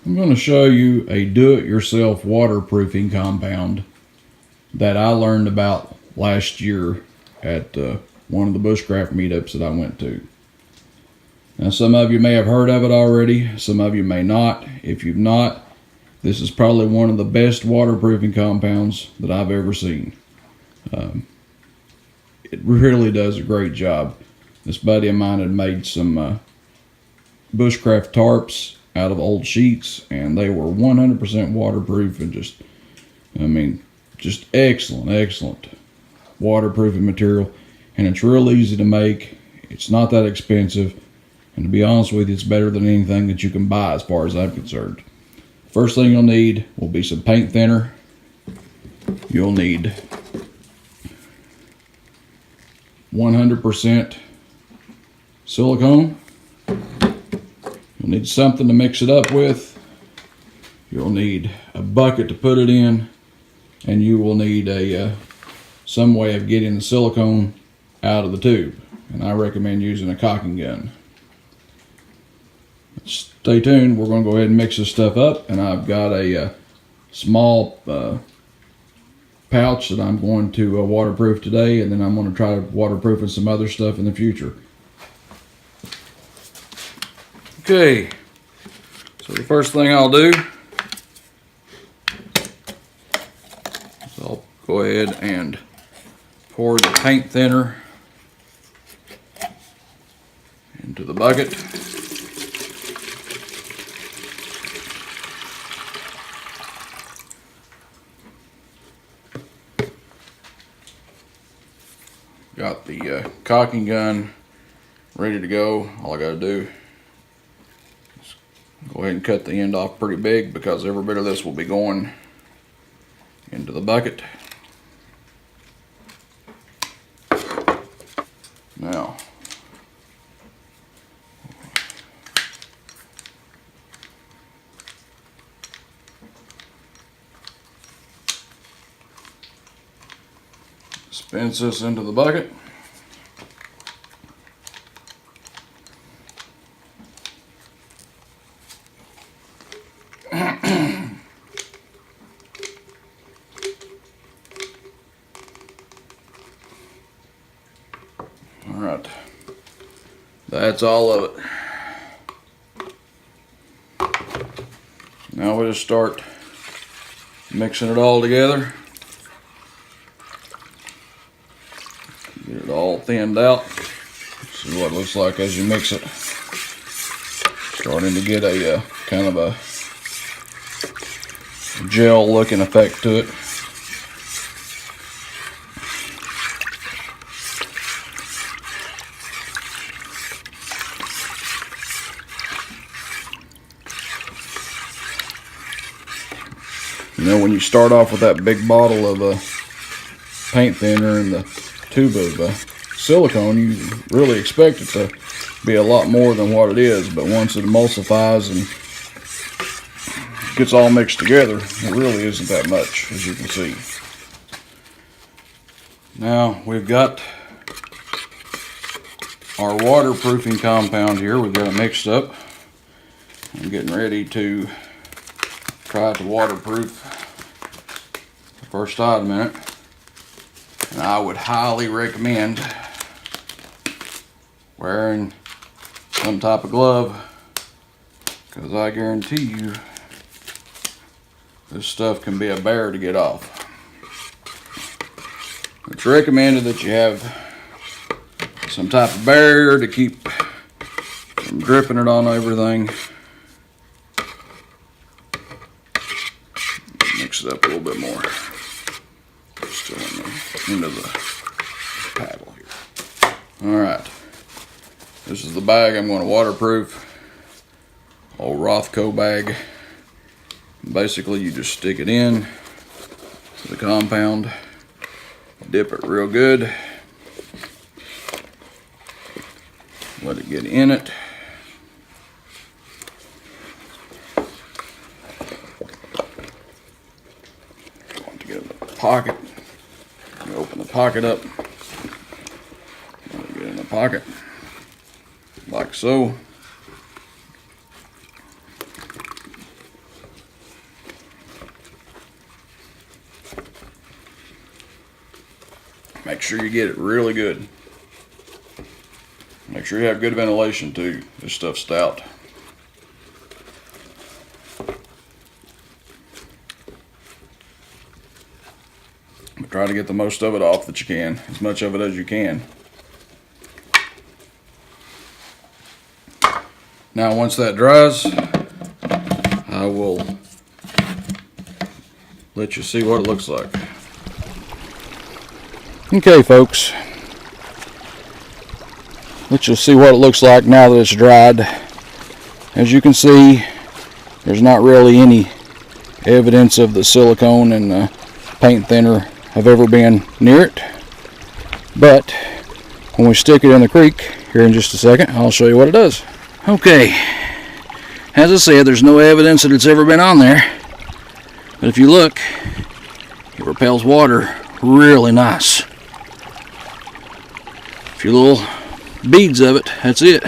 I'm going to show you a do-it-yourself waterproofing compound that I learned about last year at one of the bushcraft meetups that I went to. Now, some of you may have heard of it already, some of you may not. If you've not, this is probably one of the best waterproofing compounds that I've ever seen. It really does a great job. This buddy of mine had made some bushcraft tarps out of old sheets, and they were 100% waterproof and just excellent waterproofing material. And it's real easy to make. It's not that expensive, and to be honest with you, it's better than anything that you can buy as far as I'm concerned. First thing you'll need will be some paint thinner. You'll need 100% silicone. You'll need something to mix it up with. You'll need a bucket to put it in, and you will need some way of getting the silicone out of the tube. And I recommend using a caulking gun. Stay tuned. We're going to go ahead and mix this stuff up, and I've got a small pouch that I'm going to waterproof today, and then I'm going to try waterproofing some other stuff in the future. Okay, so the first thing I'll do is I'll go ahead and pour the paint thinner into the bucket. Got the caulking gun ready to go. All I gotta do is go ahead and cut the end off pretty big, because every bit of this will be going into the bucket. Now, dispense this into the bucket. All right, that's all of it. Now we'll just start mixing it all together. Get it all thinned out. See what it looks like as you mix it. Starting to get a kind of a gel looking effect to it. You know, when you start off with that big bottle of paint thinner and the tube of silicone, you really expect it to be a lot more than what it is, but once it emulsifies and gets all mixed together, it really isn't that much, as you can see. Now we've got our waterproofing compound here. We've got it mixed up. I'm getting ready to try to waterproof the first item in it. And I would highly recommend wearing some type of glove, because I guarantee you this stuff can be a bear to get off. It's recommended that you have some type of barrier to keep from dripping it on everything. Mix it up a little bit more. Still into the paddle here. Alright, this is the bag I'm going to waterproof. Old Rothco bag. Basically, you just stick it in to the compound, dip it real good, let it get in it. Want to get in the pocket. You open the pocket up, let it get in the pocket, like so. Make sure you get it really good. Make sure you have good ventilation too. This stuff's stout. But try to get the most of it off that you can, as much of it as you can. Now once that dries, I will let you see what it looks like. Okay folks, let you see what it looks like now that it's dried. As you can see, there's not really any evidence of the silicone and the paint thinner have ever been near it. But when we stick it in the creek here in just a second, I'll show you what it does. Okay, as I said, there's no evidence that it's ever been on there, but if you look, it repels water really nice. A few little beads of it, that's it.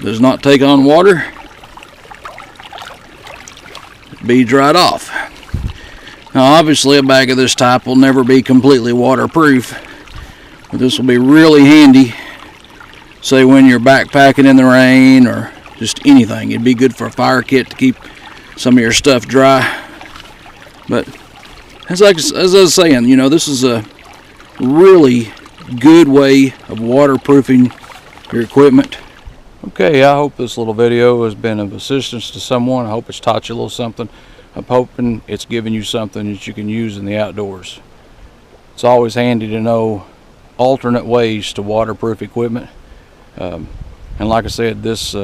Does not take on water. Beads right off. Now obviously a bag of this type will never be completely waterproof, but this will be really handy, say when you're backpacking in the rain or just anything. It'd be good for a fire kit to keep some of your stuff dry. But as I was saying, you know, this is a really good way of waterproofing your equipment. Okay, I hope this little video has been of assistance to someone. I hope it's taught you a little something. I'm hoping it's given you something that you can use in the outdoors. It's always handy to know alternate ways to waterproof equipment. And like I said, this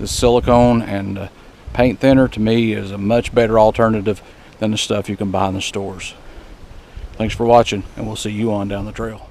silicone and paint thinner to me is a much better alternative than the stuff you can buy in the stores. Thanks for watching, and we'll see you on down the trail.